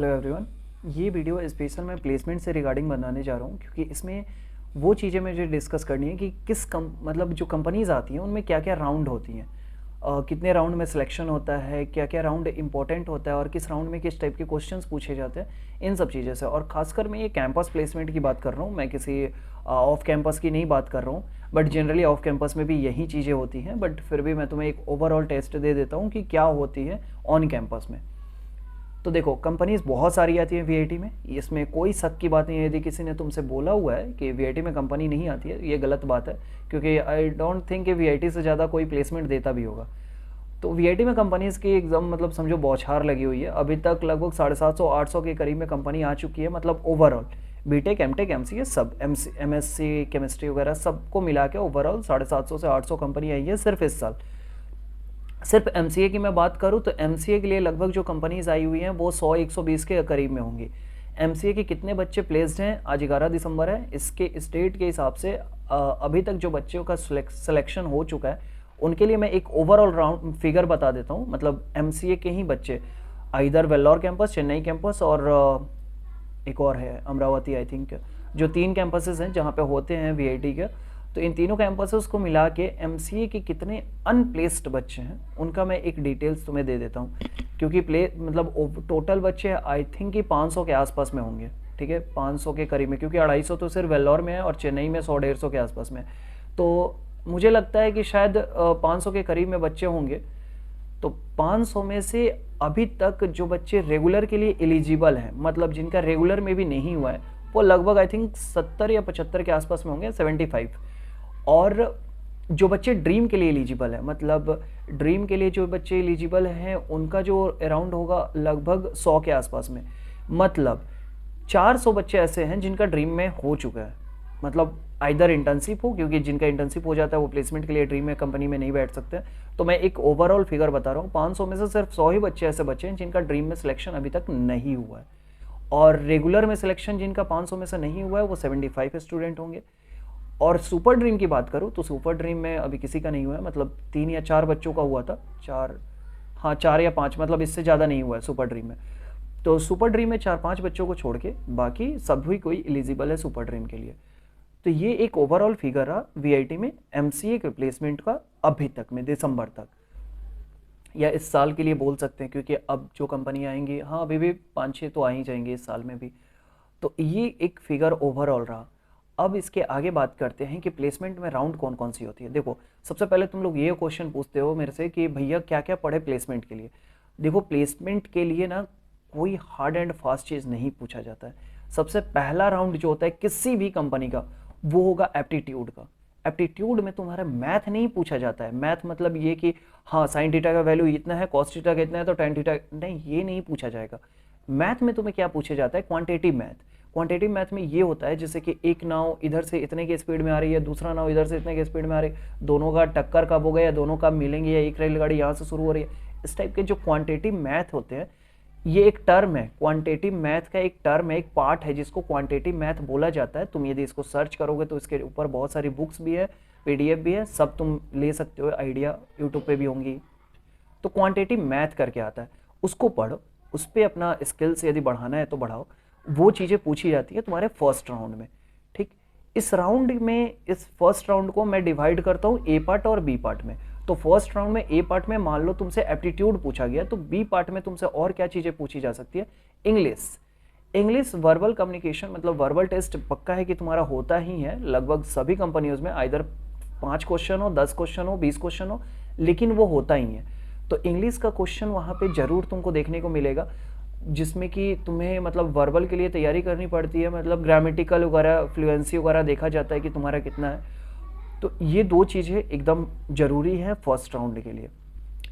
Hello everyone. ये video special मैं placement से रिगार्डिंग बनाने जा रहा हूँ क्योंकि इसमें वो चीज़ें मुझे डिस्कस करनी है कि मतलब जो कंपनीज आती हैं उनमें क्या क्या राउंड होती हैं, कितने राउंड में सिलेक्शन होता है, क्या क्या राउंड इंपॉर्टेंट होता है और किस राउंड में किस टाइप के क्वेश्चंस पूछे जाते हैं, इन सब चीज़ों से। और खासकर मैं ये कैंपस प्लेसमेंट की बात कर रहा हूँ, मैं किसी ऑफ कैंपस की नहीं बात कर रहा हूँ। बट जनरली ऑफ कैंपस में भी यही चीज़ें होती हैं, बट फिर भी मैं तुम्हें एक ओवरऑल टेस्ट दे देता हूँ कि क्या होती है ऑन कैंपस में। तो देखो, कंपनीज बहुत सारी आती है वीआईटी में, इसमें कोई शक की बात नहीं है। यदि किसी ने तुमसे बोला हुआ है कि वीआईटी में कंपनी नहीं आती है, ये गलत बात है, क्योंकि आई डोंट थिंक कि वीआईटी से ज़्यादा कोई प्लेसमेंट देता भी होगा। तो वीआईटी में कंपनीज की एकदम मतलब समझो बौछार लगी हुई है। अभी तक लगभग 750-800 के करीब में कंपनी आ चुकी है, मतलब ओवरऑल बीटेक एमटेक एमसीए सब एमएससी केमिस्ट्री वगैरह सबको मिला के ओवरऑल 750 से 800 कंपनी आई है सिर्फ इस साल। सिर्फ एमसीए की मैं बात करूं तो एमसीए के लिए लगभग जो कंपनीज आई हुई हैं वो 100-120 के करीब में होंगी। एमसीए के कितने बच्चे प्लेस्ड हैं, आज 11 दिसंबर है, इसके स्टेट के हिसाब से अभी तक जो बच्चों का सिलेक्शन हो चुका है उनके लिए मैं एक ओवरऑल राउंड फिगर बता देता हूं। मतलब एमसीए के ही बच्चे इधर वेल्लोर कैंपस, चेन्नई कैंपस और एक और है अमरावती आई थिंक, जो 3 कैंपसेस हैं जहाँ पे होते हैं वीआईटी के। तो इन तीनों कैंपसेस को मिला के एमसीए के कितने अनप्लेस्ड बच्चे हैं उनका मैं एक डिटेल्स तुम्हें दे देता हूँ, क्योंकि मतलब टोटल बच्चे आई थिंक कि 500 के आसपास में होंगे। ठीक है, 500 के करीब में, क्योंकि 250 तो सिर्फ वेल्लोर में है और चेन्नई में 100-150 के आसपास में। तो मुझे लगता है कि शायद 500 के करीब में बच्चे होंगे। तो 500 में से अभी तक जो बच्चे रेगुलर के लिए एलिजिबल हैं, मतलब जिनका रेगुलर में भी नहीं हुआ है, वो लगभग आई थिंक 70 या 75 के आसपास में होंगे, 75। और जो बच्चे ड्रीम के लिए एलिजिबल है, मतलब ड्रीम के लिए जो बच्चे एलिजिबल हैं उनका जो अराउंड होगा लगभग 100 के आसपास में। मतलब 400 बच्चे ऐसे हैं जिनका ड्रीम में हो चुका है, मतलब आइदर इंटर्नशिप हो, क्योंकि जिनका इंटर्नशिप हो जाता है वो प्लेसमेंट के लिए ड्रीम में कंपनी में नहीं बैठ सकते। तो मैं एक ओवरऑल फिगर बता रहा हूँ, 500 में से सिर्फ 100 ही बच्चे ऐसे बच्चे हैं जिनका ड्रीम में सिलेक्शन अभी तक नहीं हुआ है। और रेगुलर में सिलेक्शन जिनका 500 में से नहीं हुआ है वो 75 स्टूडेंट होंगे। और सुपर ड्रीम की बात करूँ तो सुपर ड्रीम में अभी किसी का नहीं हुआ है, मतलब 3 या 4 बच्चों का हुआ था, 4 या 5, मतलब इससे ज़्यादा नहीं हुआ है सुपर ड्रीम में। तो सुपर ड्रीम में 4-5 बच्चों को छोड़ के बाकी सभी कोई एलिजिबल है सुपर ड्रीम के लिए। तो ये एक ओवरऑल फिगर रहा वीआईटी में एमसीए के प्लेसमेंट का अभी तक में, दिसंबर तक या इस साल के लिए बोल सकते हैं, क्योंकि अब जो कंपनी आएंगी, हाँ अभी भी 5-6 तो आ ही जाएंगे इस साल में भी। तो ये एक फिगर ओवरऑल रहा। अब इसके आगे बात करते हैं कि प्लेसमेंट में राउंड कौन कौन सी होती है। देखो, सबसे पहले तुम लोग ये क्वेश्चन पूछते हो मेरे से कि भैया क्या क्या पढ़े प्लेसमेंट के लिए। देखो, प्लेसमेंट के लिए ना कोई हार्ड एंड फास्ट चीज़ नहीं पूछा जाता है। सबसे पहला राउंड जो होता है किसी भी कंपनी का वो होगा एप्टीट्यूड का। एप्टीट्यूड में तुम्हारा मैथ नहीं पूछा जाता है। मैथ मतलब ये कि हाँ साइन थीटा का वैल्यू इतना है, कॉस थीटा का इतना है, तो टेन थीटा, नहीं, ये नहीं पूछा जाएगा। मैथ में तुम्हें क्या पूछा जाता है, क्वांटिटेटिव मैथ। क्वांटिटेटिव मैथ में ये होता है जैसे कि एक नाव इधर से इतने की स्पीड में आ रही है, दूसरा नाव इधर से इतने की स्पीड में आ रही है, दोनों का टक्कर कब हो गया, दोनों कब मिलेंगे, या एक रेलगाड़ी यहाँ से शुरू हो रही है। इस टाइप के जो क्वांटिटेटिव मैथ होते हैं, ये एक टर्म है, क्वांटिटेटिव मैथ का एक टर्म है, एक पार्ट है जिसको क्वांटिटेटिव मैथ बोला जाता है। तुम यदि इसको सर्च करोगे तो इसके ऊपर बहुत सारी बुक्स भी है, पीडीएफ भी है, सब तुम ले सकते हो, आइडिया यूट्यूब पे भी होंगी। तो क्वांटिटेटिव मैथ करके आता है, उसको पढ़ो, उस पर अपना स्किल्स यदि बढ़ाना है तो बढ़ाओ। वो चीज़ें पूछी जाती है तुम्हारे फर्स्ट राउंड में। ठीक, इस राउंड में, इस फर्स्ट राउंड को मैं डिवाइड करता हूँ ए पार्ट और बी पार्ट में। तो फर्स्ट राउंड में ए पार्ट में मान लो तुमसे एप्टीट्यूड पूछा गया, तो बी पार्ट में तुमसे और क्या चीज़ें पूछी जा सकती है, इंग्लिश वर्बल कम्युनिकेशन, मतलब वर्बल टेस्ट पक्का है कि तुम्हारा होता ही है लगभग सभी कंपनियों में, आइदर 5 क्वेश्चन हो, 10 क्वेश्चन हो, 20 क्वेश्चन हो, लेकिन वो होता ही है। तो इंग्लिश का क्वेश्चन वहाँ पे जरूर तुमको देखने को मिलेगा, जिसमें कि तुम्हें मतलब वर्बल के लिए तैयारी करनी पड़ती है, मतलब ग्रामेटिकल वगैरह, फ्लुएंसी वगैरह देखा जाता है कि तुम्हारा कितना है। तो ये 2 चीज़ें एकदम ज़रूरी है फर्स्ट राउंड के लिए,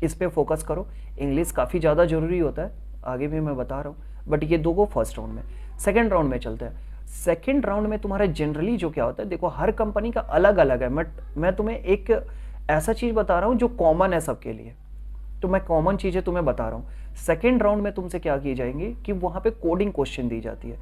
इस पे फोकस करो। इंग्लिश काफ़ी ज़्यादा ज़रूरी होता है, आगे भी मैं बता रहा हूँ, बट ये 2 को फर्स्ट राउंड में। सेकेंड राउंड में चलते हैं। सेकेंड राउंड में तुम्हारा जनरली जो क्या होता है, देखो हर कंपनी का अलग अलग है, बट मैं तुम्हें एक ऐसा चीज़ बता रहा हूँ जो कॉमन है सबके लिए, तो मैं कॉमन चीज़ें तुम्हें बता रहा हूँ। सेकेंड राउंड में तुमसे क्या की जाएंगी कि वहाँ पे कोडिंग क्वेश्चन दी जाती है।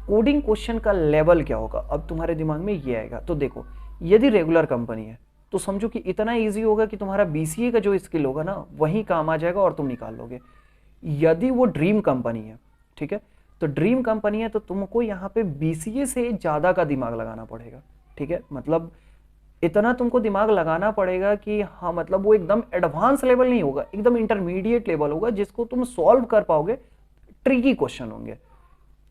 कोडिंग क्वेश्चन का लेवल क्या होगा, अब तुम्हारे दिमाग में ये आएगा। तो देखो, यदि रेगुलर कंपनी है तो समझो कि इतना इजी होगा कि तुम्हारा बीसीए का जो स्किल होगा ना वही काम आ जाएगा और तुम निकाल लोगे। यदि वो ड्रीम कंपनी है ठीक है। तो ड्रीम कंपनी है तो तुमको यहाँ पे बीसीए से ज़्यादा का दिमाग लगाना पड़ेगा, ठीक है। मतलब इतना तुमको दिमाग लगाना पड़ेगा कि हाँ, मतलब वो एकदम एडवांस लेवल नहीं होगा, एकदम इंटरमीडिएट लेवल होगा जिसको तुम सॉल्व कर पाओगे, ट्रिकी क्वेश्चन होंगे।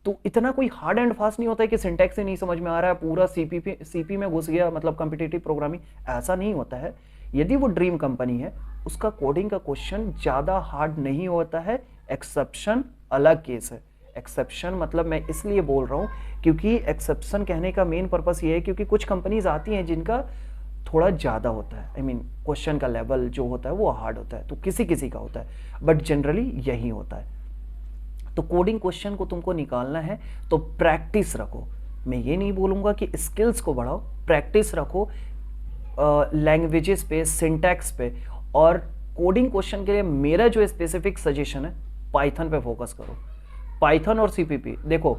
तो इतना कोई हार्ड एंड फास्ट नहीं होता है कि सिंटैक्स ही नहीं समझ में आ रहा है, पूरा सीपी में घुस गया, मतलब कॉम्पिटिटिव प्रोग्रामिंग, ऐसा नहीं होता है। यदि वो ड्रीम कंपनी है, उसका कोडिंग का क्वेश्चन ज़्यादा हार्ड नहीं होता है, एक्सेप्शन अलग केस है। एक्सेप्शन मतलब मैं इसलिए बोल रहा हूँ क्योंकि एक्सेप्शन कहने का मेन पर्पस ये है क्योंकि कुछ कंपनीज आती हैं जिनका थोड़ा ज़्यादा होता है, आई मीन क्वेश्चन का लेवल जो होता है वो हार्ड होता है, तो किसी किसी का होता है, बट जनरली यही होता है। तो कोडिंग क्वेश्चन को तुमको निकालना है तो प्रैक्टिस रखो। मैं ये नहीं बोलूँगा कि स्किल्स को बढ़ाओ, प्रैक्टिस रखो लैंग्वेजेस पे, सिंटैक्स पे। और कोडिंग क्वेश्चन के लिए मेरा जो स्पेसिफिक सजेशन है, पाइथन पे फोकस करो। पाइथन और सीपीपी, देखो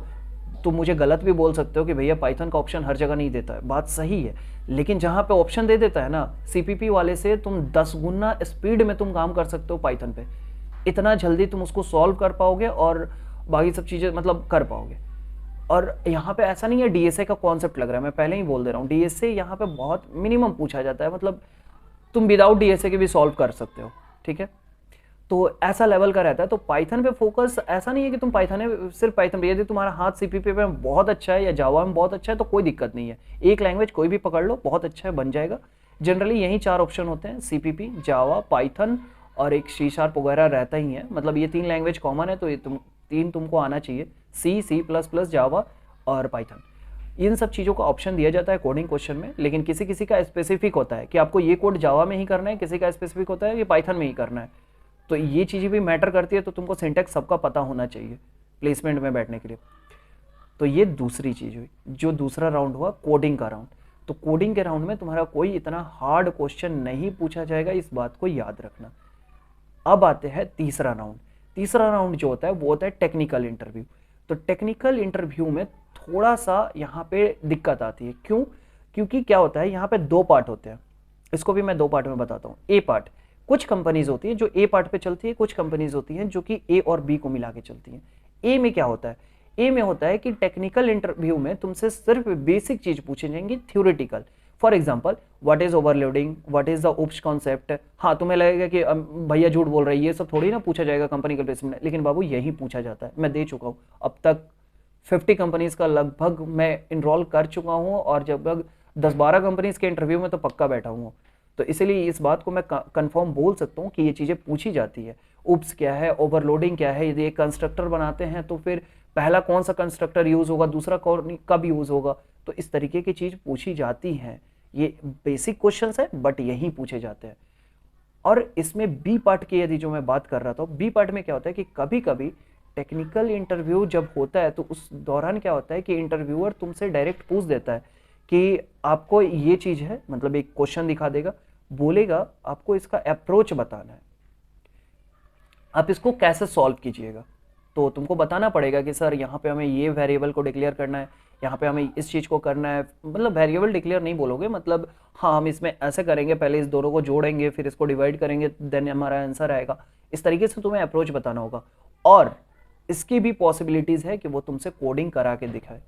तुम मुझे गलत भी बोल सकते हो कि भैया पाइथन का ऑप्शन हर जगह नहीं देता है, बात सही है, लेकिन जहाँ पे ऑप्शन दे देता है ना सीपीपी वाले से, तुम 10 गुना स्पीड में तुम काम कर सकते हो पाइथन पे, इतना जल्दी तुम उसको सॉल्व कर पाओगे और बाकी सब चीज़ें मतलब कर पाओगे। और यहाँ पे ऐसा नहीं है डीएसए का कॉन्सेप्ट लग रहा है, मैं पहले ही बोल दे रहा हूँ, डीएसए यहाँ पे बहुत मिनिमम पूछा जाता है, मतलब तुम विदाउट डीएसए के भी सॉल्व कर सकते हो, ठीक है। तो ऐसा लेवल का रहता है। तो पाइथन पे फोकस, ऐसा नहीं है कि तुम पाइथन है सिर्फ पाइथन पे, यदि तुम्हारा हाथ सीपीपी पे बहुत अच्छा है या जावा में बहुत अच्छा है तो कोई दिक्कत नहीं है, एक लैंग्वेज कोई भी पकड़ लो, बहुत अच्छा है, बन जाएगा। जनरली यही 4 ऑप्शन होते हैं, सीपीपी, जावा, पाइथन और एक सी शार्प वगैरह रहता ही है, मतलब ये 3 लैंग्वेज कॉमन है, तो ये तुमको आना चाहिए, सी प्लस प्लस, जावा और पाइथन। इन सब चीज़ों का ऑप्शन दिया जाता है कोडिंग क्वेश्चन में, लेकिन किसी किसी का स्पेसिफिक होता है कि आपको ये कोड जावा में ही करना है, किसी का स्पेसिफिक होता है कि पाइथन में ही करना है। तो ये चीज़ें भी मैटर करती है, तो तुमको सिंटैक्स सबका पता होना चाहिए प्लेसमेंट में बैठने के लिए। तो ये दूसरी चीज़ हुई। जो दूसरा राउंड हुआ कोडिंग का राउंड, तो कोडिंग के राउंड में तुम्हारा कोई इतना हार्ड क्वेश्चन नहीं पूछा जाएगा, इस बात को याद रखना। अब आते हैं तीसरा राउंड। तीसरा राउंड जो होता है वो होता है टेक्निकल इंटरव्यू। तो टेक्निकल इंटरव्यू में थोड़ा सा यहाँ पे दिक्कत आती है, क्यों? क्योंकि क्या होता है, यहाँ पे 2 पार्ट होते हैं, इसको भी मैं 2 पार्ट में बताता हूँ। ए पार्ट, कुछ कंपनीज होती है जो ए पार्ट पे चलती है, कुछ कंपनीज होती हैं जो कि ए और बी को मिला के चलती हैं। ए में क्या होता है, ए में होता है कि टेक्निकल इंटरव्यू में तुमसे सिर्फ बेसिक चीज पूछी जाएंगी, theoretical. For example, what is overloading, what is the oops concept. हाँ, तुम्हें लगेगा कि भैया झूठ बोल रही है, ये सब थोड़ी ना पूछा जाएगा कंपनी के प्लेसमेंट में, लेकिन बाबू यही पूछा जाता है। मैं दे चुका हूँ अब तक 50 कंपनीज का लगभग मैं इनरोल कर चुका हूँ, और जब 10-12 कंपनीज के इंटरव्यू में तो पक्का बैठा हूँ। तो इसीलिए इस बात को मैं कंफर्म बोल सकता हूँ कि ये चीज़ें पूछी जाती है। उप्स क्या है, ओवरलोडिंग क्या है, यदि एक कंस्ट्रक्टर बनाते हैं तो फिर पहला कौन सा कंस्ट्रक्टर यूज़ होगा, दूसरा कौन कब यूज़ होगा, तो इस तरीके की चीज़ पूछी जाती हैं। ये बेसिक क्वेश्चंस है, बट यही पूछे जाते हैं। और इसमें बी पार्ट की यदि जो मैं बात कर रहा था, बी पार्ट में क्या होता है कि कभी कभी टेक्निकल इंटरव्यू जब होता है तो उस दौरान क्या होता है कि इंटरव्यूअर तुमसे डायरेक्ट पूछ देता है कि आपको ये चीज़ है, मतलब एक क्वेश्चन दिखा देगा, बोलेगा आपको इसका अप्रोच बताना है, आप इसको कैसे सॉल्व कीजिएगा। तो तुमको बताना पड़ेगा कि सर यहाँ पे हमें ये वेरिएबल को डिक्लेयर करना है, यहाँ पे हमें इस चीज़ को करना है, मतलब वेरिएबल डिक्लेयर नहीं बोलोगे, मतलब हाँ हम इसमें ऐसे करेंगे, पहले इस दोनों को जोड़ेंगे, फिर इसको डिवाइड करेंगे, देन हमारा आंसर आएगा। इस तरीके से तुम्हें अप्रोच बताना होगा। और इसकी भी पॉसिबिलिटीज़ है कि वो तुमसे कोडिंग करा के दिखाए,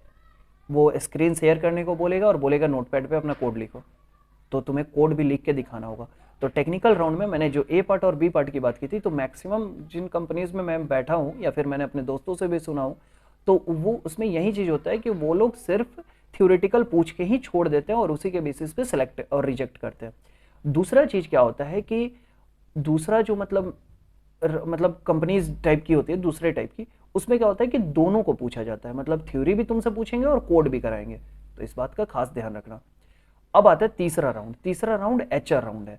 वो स्क्रीन शेयर करने को बोलेगा और बोलेगा नोटपैड पे अपना कोड लिखो, तो तुम्हें कोड भी लिख के दिखाना होगा। तो टेक्निकल राउंड में मैंने जो ए पार्ट और बी पार्ट की बात की थी, तो मैक्सिमम जिन कंपनीज में मैं बैठा हूँ या फिर मैंने अपने दोस्तों से भी सुना हूँ, तो वो उसमें यही चीज़ होता है कि वो लोग सिर्फ थ्योरेटिकल पूछ के ही छोड़ देते हैं और उसी के बेसिस पे सिलेक्ट और रिजेक्ट करते हैं। दूसरा चीज़ क्या होता है कि दूसरा जो मतलब कंपनीज टाइप की होती है, दूसरे टाइप की, उसमें क्या होता है कि दोनों को पूछा जाता है, मतलब थ्योरी भी तुमसे पूछेंगे और कोड भी कराएंगे, तो इस बात का खास ध्यान रखना। अब आता है तीसरा राउंड। तीसरा राउंड एचआर राउंड है।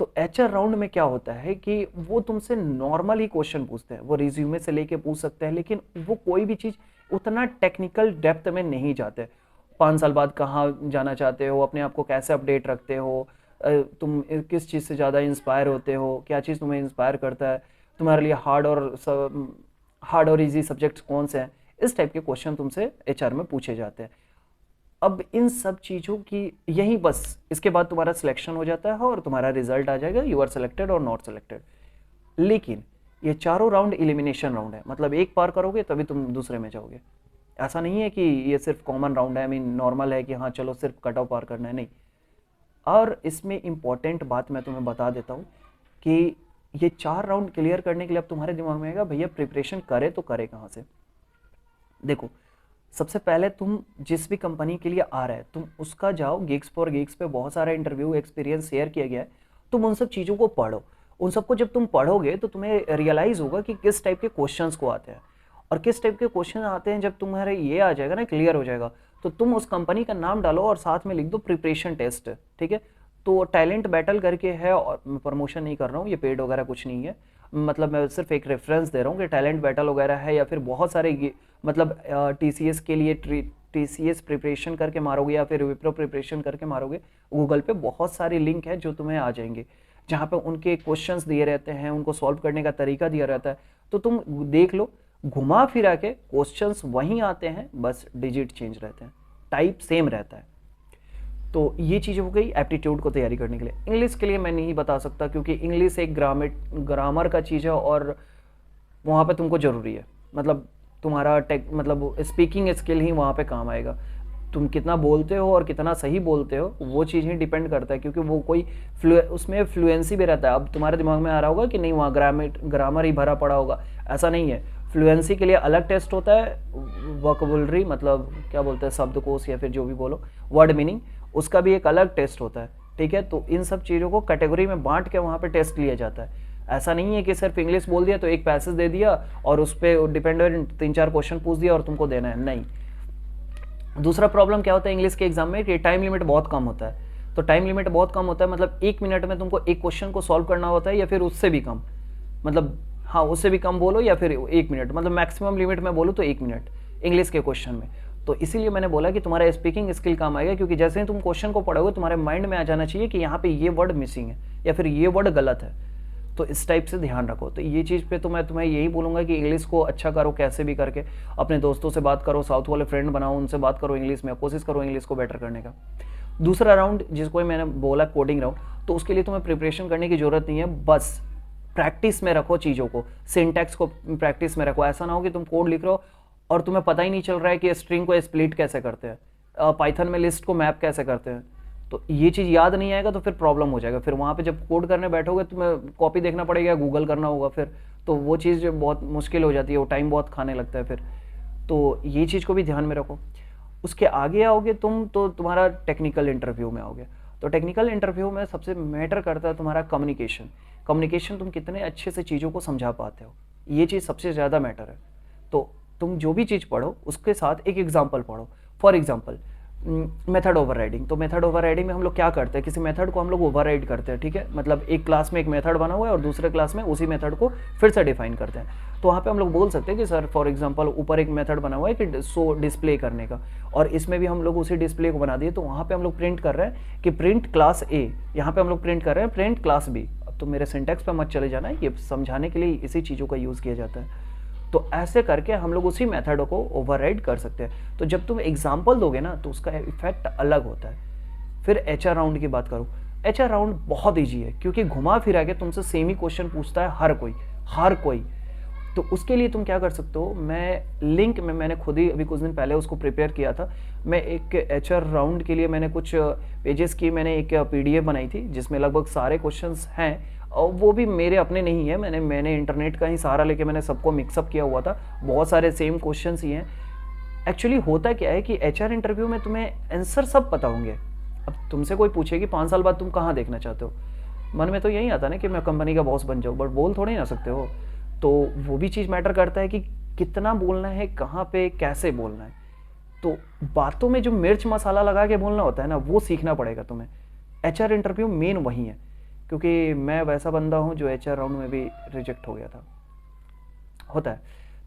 तो एचआर राउंड में क्या होता है कि वो तुमसे नॉर्मल ही क्वेश्चन पूछते हैं, वो रिज्यूमे से लेके पूछ सकते हैं, लेकिन वो कोई भी चीज़ उतना टेक्निकल डेप्थ में नहीं जाते। 5 साल बाद कहाँ जाना चाहते हो, अपने आप को कैसे अपडेट रखते हो, तुम किस चीज़ से ज़्यादा इंस्पायर होते हो, क्या चीज़ तुम्हें इंस्पायर करता है, तुम्हारे लिए हार्ड और ईजी सब्जेक्ट्स कौन से हैं, इस टाइप के क्वेश्चन तुमसे एचआर में पूछे जाते हैं। अब इन सब चीज़ों की यही बस, इसके बाद तुम्हारा सिलेक्शन हो जाता है और तुम्हारा रिजल्ट आ जाएगा, यू आर सेलेक्टेड और नॉट सेलेक्टेड। लेकिन ये चारों राउंड एलिमिनेशन राउंड है, मतलब एक पार करोगे तभी तुम दूसरे में जाओगे। ऐसा नहीं है कि ये सिर्फ कॉमन राउंड है, आई मीन नॉर्मल है कि हाँ चलो सिर्फ कट ऑफ पार करना है, नहीं। और इसमें इम्पॉर्टेंट बात मैं तुम्हें बता देता हूँ कि ये 4 राउंड क्लियर करने के लिए अब तुम्हारे दिमाग में आएगा भैया प्रिपरेशन करे तो करे कहाँ से। देखो, सबसे पहले तुम जिस भी कंपनी के लिए आ रहा है तुम उसका जाओ, गिग्स फॉर गिग्स पे बहुत सारा इंटरव्यू एक्सपीरियंस शेयर किया गया है, तुम उन सब चीज़ों को पढ़ो। उन सबको जब तुम पढ़ोगे तो तुम्हें रियलाइज़ होगा कि किस टाइप के क्वेश्चंस को आते हैं और किस टाइप के क्वेश्चन आते हैं। जब तुम्हारे ये आ जाएगा ना, क्लियर हो जाएगा, तो तुम उस कंपनी का नाम डालो और साथ में लिख दो प्रिपरेशन टेस्ट, ठीक है। तो टैलेंट बैटल करके है, और मैं प्रमोशन नहीं कर रहा हूँ, ये पेड वगैरह कुछ नहीं है, मतलब मैं सिर्फ एक रेफरेंस दे रहा हूँ कि टैलेंट बैटल वगैरह है, या फिर बहुत सारे मतलब टीसीएस के लिए टीसीएस प्रिपरेशन करके मारोगे या फिर विप्रो प्रिपरेशन करके मारोगे, गूगल पे बहुत सारे लिंक हैं जो तुम्हें आ जाएंगे, जहाँ पे उनके क्वेश्चंस दिए रहते हैं, उनको सॉल्व करने का तरीका दिया रहता है। तो तुम देख लो, घुमा फिरा के क्वेश्चंस वहीं आते हैं, बस डिजिट चेंज रहते हैं, टाइप सेम रहता है। तो ये चीज़ हो गई एप्टीट्यूड को तैयारी करने के लिए। इंग्लिश के लिए मैं नहीं बता सकता क्योंकि इंग्लिश एक ग्रामर का चीज़ है और वहाँ पे तुमको ज़रूरी है, मतलब तुम्हारा मतलब स्पीकिंग स्किल ही वहाँ पे काम आएगा। तुम कितना बोलते हो और कितना सही बोलते हो वो चीज़ ही डिपेंड करता है, क्योंकि वो कोई उसमें फ्लुएंसी भी रहता है। अब तुम्हारे दिमाग में आ रहा होगा कि नहीं वहाँ ग्रामर ही भरा पड़ा होगा, ऐसा नहीं है। फ्लुएंसी के लिए अलग टेस्ट होता है, वोकैबुलरी मतलब क्या बोलते हैं, शब्दकोश या फिर जो भी बोलो, वर्ड मीनिंग, उसका भी एक अलग टेस्ट होता है, ठीक है। तो इन सब चीज़ों को कैटेगरी में बांट के वहाँ पे टेस्ट लिया जाता है। ऐसा नहीं है कि सिर्फ इंग्लिश बोल दिया तो एक पैसेज दे दिया और उस पर डिपेंडेंट 3-4 क्वेश्चन पूछ दिया और तुमको देना है, नहीं। दूसरा प्रॉब्लम क्या होता है इंग्लिश के एग्जाम में कि टाइम लिमिट बहुत कम होता है। तो टाइम लिमिट बहुत कम होता है मतलब 1 मिनट में तुमको एक क्वेश्चन को सॉल्व करना होता है, या फिर उससे भी कम, मतलब हाँ उससे भी कम बोलो, या फिर 1 मिनट, मतलब मैक्सिमम लिमिट में बोलो तो 1 मिनट इंग्लिश के क्वेश्चन में। तो इसीलिए मैंने बोला कि तुम्हारा स्पीकिंग स्किल काम आएगा, क्योंकि जैसे ही तुम क्वेश्चन को पढ़ोगे तुम्हारे माइंड में आ जाना चाहिए कि यहाँ पे ये वर्ड मिसिंग है या फिर ये वर्ड गलत है। तो इस टाइप से ध्यान रखो। तो ये चीज़ पे तो मैं तुम्हें यही बोलूँगा कि इंग्लिश को अच्छा करो, कैसे भी करके अपने दोस्तों से बात करो, साउथ वाले फ्रेंड बनाओ, उनसे बात करो इंग्लिश में, कोशिश करो इंग्लिश को बेटर करने का। दूसरा राउंड जिसको मैंने बोला कोडिंग राउंड, तो उसके लिए तुम्हें प्रिपरेशन करने की ज़रूरत नहीं है, बस प्रैक्टिस में रखो चीज़ों को, सिंटैक्स को प्रैक्टिस में रखो। ऐसा ना हो कि तुम कोड लिख रहे हो और तुम्हें पता ही नहीं चल रहा है कि स्ट्रिंग को स्प्लिट कैसे करते हैं, पाइथन में लिस्ट को मैप कैसे करते हैं। तो ये चीज़ याद नहीं आएगा तो फिर प्रॉब्लम हो जाएगा। फिर वहाँ पे जब कोड करने बैठोगे तुम्हें कॉपी देखना पड़ेगा, गूगल करना होगा फिर, तो वो चीज़ बहुत मुश्किल हो जाती है, वो टाइम बहुत खाने लगता है फिर। तो ये चीज़ को भी ध्यान में रखो। उसके आगे आओगे तुम तो तुम्हारा टेक्निकल इंटरव्यू में आओगे। तो टेक्निकल इंटरव्यू में सबसे मैटर करता है तुम्हारा कम्युनिकेशन। कम्युनिकेशन तुम कितने अच्छे से चीज़ों को समझा पाते हो, ये चीज़ सबसे ज़्यादा मैटर है। तो तुम जो भी चीज़ पढ़ो उसके साथ एक एग्जाम्पल पढ़ो। For example method overriding. तो मेथड ओवरराइडिंग में हम लोग क्या करते हैं, किसी मेथड को हम लोग ओवरराइड करते हैं, ठीक है। मतलब एक क्लास में एक मेथड बना हुआ है और दूसरे क्लास में उसी मेथड को फिर से डिफाइन करते हैं। तो वहाँ पे हम लोग बोल सकते हैं कि सर फॉर एग्जांपल ऊपर एक मेथड बना हुआ है कि सो डिस्प्ले करने का, और इसमें भी हम लोग उसी डिस्प्ले को बना दिए। तो वहाँ पे हम लोग प्रिंट कर रहे हैं कि प्रिंट क्लास ए, यहाँ पे हम लोग प्रिंट कर रहे हैं प्रिंट क्लास बी। अब तो मेरे सिंटैक्स पे मत चले जाना है, ये समझाने के लिए इसी चीज़ों का यूज़ किया जाता है। तो ऐसे करके हम लोग उसी मेथड को ओवरराइड कर सकते हैं। तो जब तुम एग्जाम्पल दोगे ना तो उसका इफेक्ट अलग होता है। फिर एचआर राउंड की बात करूँ, एचआर राउंड बहुत ईजी है क्योंकि घुमा फिरा के तुमसे सेम ही क्वेश्चन पूछता है हर कोई। तो उसके लिए तुम क्या कर सकते हो, मैं लिंक में मैंने खुद ही अभी कुछ दिन पहले उसको प्रिपेयर किया था। मैं एक एचआर राउंड के लिए मैंने कुछ पेजेस की मैंने एक पीडीएफ बनाई थी जिसमें लगभग सारे क्वेश्चंस हैं, और वो भी मेरे अपने नहीं है, मैंने इंटरनेट का ही सहारा लेके मैंने सबको मिक्सअप किया हुआ था। बहुत सारे सेम क्वेश्चंस ही हैं। एक्चुअली होता क्या है कि एचआर इंटरव्यू में तुम्हें आंसर सब पता होंगे। अब तुमसे कोई पूछे कि 5 साल बाद तुम कहाँ देखना चाहते हो, मन में तो यही आता ना कि मैं कंपनी का बॉस बन जाऊँ, बट बोल थोड़ी ना सकते हो। तो वो भी चीज़ मैटर करता है कि कितना बोलना है, कहाँ पे कैसे बोलना है। तो बातों में जो मिर्च मसाला लगा के बोलना होता है ना, वो सीखना पड़ेगा तुम्हें। एचआर इंटरव्यू मेन वही है, क्योंकि मैं वैसा बंदा हूँ जो एचआर राउंड में भी रिजेक्ट हो गया था, होता है।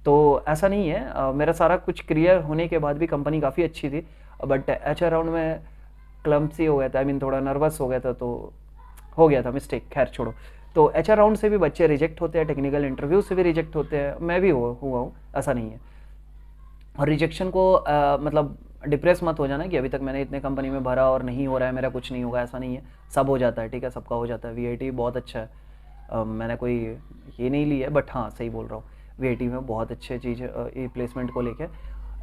तो ऐसा नहीं है, मेरा सारा कुछ क्लियर होने के बाद भी कंपनी काफ़ी अच्छी थी, बट एचआर राउंड में क्लम्पसी हो गया था, आई मीन थोड़ा नर्वस हो गया था, तो हो गया था मिस्टेक, खैर छोड़ो। तो एचआर राउंड से भी बच्चे रिजेक्ट होते हैं, टेक्निकल इंटरव्यू से भी रिजेक्ट होते हैं, मैं भी हुआ हूँ, ऐसा नहीं है। और रिजेक्शन को मतलब डिप्रेस मत हो जाना कि अभी तक मैंने इतने कंपनी में भरा और नहीं हो रहा है, मेरा कुछ नहीं होगा, ऐसा नहीं है, सब हो जाता है, ठीक है, सबका हो जाता है। वीआईटी बहुत अच्छा है, मैंने कोई ये नहीं लिया है, बट हाँ सही बोल रहा हूँ, वीआईटी में बहुत अच्छी चीज़ है ये प्लेसमेंट को लेकर।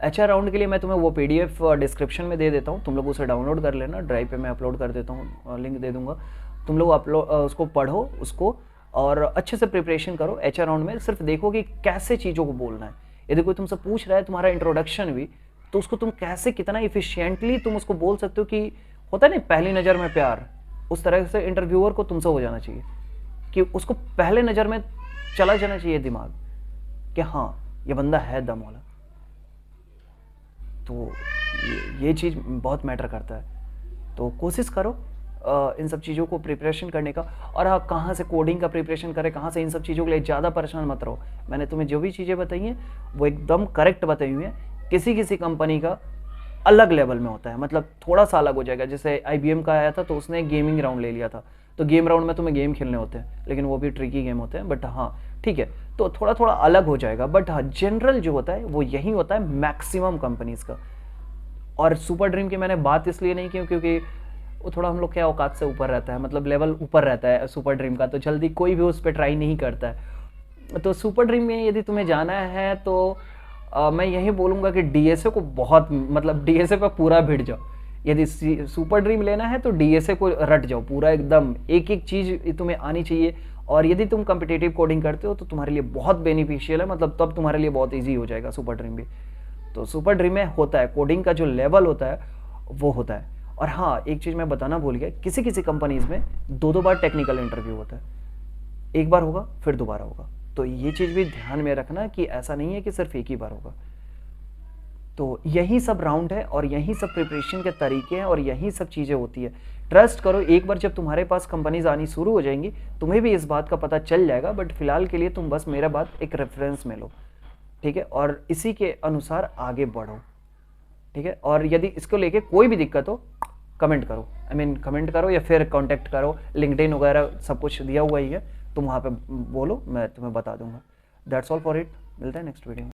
एचआर राउंड के लिए मैं तुम्हें वो पीडीएफ डिस्क्रिप्शन में दे देता हूँ, तुम लोग उसे डाउनलोड कर लेना, ड्राइव पे मैं अपलोड कर देता हूँ, लिंक दे दूँगा, तुम लोग अपलोड उसको पढ़ो उसको और अच्छे से प्रिपरेशन करो। एचआर राउंड में सिर्फ देखो कि कैसे चीज़ों को बोलना है। यदि कोई तुमसे पूछ रहा है तुम्हारा इंट्रोडक्शन भी, तो उसको तुम कैसे कितना इफिशियंटली तुम उसको बोल सकते हो, कि होता है नहीं पहली नज़र में प्यार, उस तरह से इंटरव्यूअर को तुमसे हो जाना चाहिए कि उसको पहले नज़र में चला जाना चाहिए दिमाग कि हाँ ये बंदा है दम वाला। तो ये चीज़ बहुत मैटर करता है। तो कोशिश करो इन सब चीज़ों को प्रिपरेशन करने का। और हाँ, कहाँ से कोडिंग का प्रिपरेशन करें, कहाँ से, इन सब चीज़ों के लिए ज़्यादा परेशान मत रहो। मैंने तुम्हें जो भी चीज़ें बताई हैं वो एकदम करेक्ट बताई हुई हैं। किसी किसी कंपनी का अलग लेवल में होता है, मतलब थोड़ा सा अलग हो जाएगा। जैसे IBM का आया था तो उसने गेमिंग राउंड ले लिया था, तो गेम राउंड में तुम्हें गेम खेलने होते हैं, लेकिन वो भी ट्रिकी गेम होते हैं, बट हाँ ठीक है, तो थोड़ा थोड़ा अलग हो जाएगा। बट हाँ जनरल जो होता है वो यही होता है मैक्सिमम कंपनीज़ का। और सुपर ड्रीम की मैंने बात इसलिए नहीं की क्योंकि वो थोड़ा हम लोग क्या औकात से ऊपर रहता है, मतलब लेवल ऊपर रहता है सुपर ड्रीम का, तो जल्दी कोई भी उस पर ट्राई नहीं करता है। तो सुपर ड्रीम में यदि तुम्हें जाना है तो मैं यही बोलूँगा कि DSA को बहुत, मतलब DSA पर पूरा भिड़ जाओ। यदि सुपर ड्रीम लेना है तो DSA को रट जाओ पूरा, एकदम एक एक चीज़ तुम्हें आनी चाहिए। और यदि तुम कम्पिटिटिव कोडिंग करते हो तो तुम्हारे लिए बहुत बेनिफिशियल है, मतलब तब तुम्हारे लिए बहुत ईजी हो जाएगा सुपर ड्रीम भी। तो सुपर ड्रीम में होता है कोडिंग का जो लेवल होता है वो होता है। और हाँ एक चीज़ मैं बताना भूल गया, किसी किसी कंपनीज में 2 बार टेक्निकल इंटरव्यू होता है, एक बार होगा फिर दोबारा होगा। तो ये चीज़ भी ध्यान में रखना कि ऐसा नहीं है कि सिर्फ एक ही बार होगा। तो यही सब राउंड है और यही सब प्रिपरेशन के तरीके हैं और यही सब चीज़ें होती है। ट्रस्ट करो, एक बार जब तुम्हारे पास कंपनीज आनी शुरू हो जाएंगी तुम्हें भी इस बात का पता चल जाएगा। बट फिलहाल के लिए तुम बस मेरा बात एक रेफरेंस में लो, ठीक है, और इसी के अनुसार आगे बढ़ो, ठीक है। और यदि इसको लेके कोई भी दिक्कत हो कमेंट करो, कमेंट करो या फिर कांटेक्ट करो, लिंक्डइन वगैरह सब कुछ दिया हुआ ही है, तुम वहाँ पे बोलो, मैं तुम्हें बता दूंगा। दैट्स ऑल फॉर इट, मिलता है नेक्स्ट वीडियो में।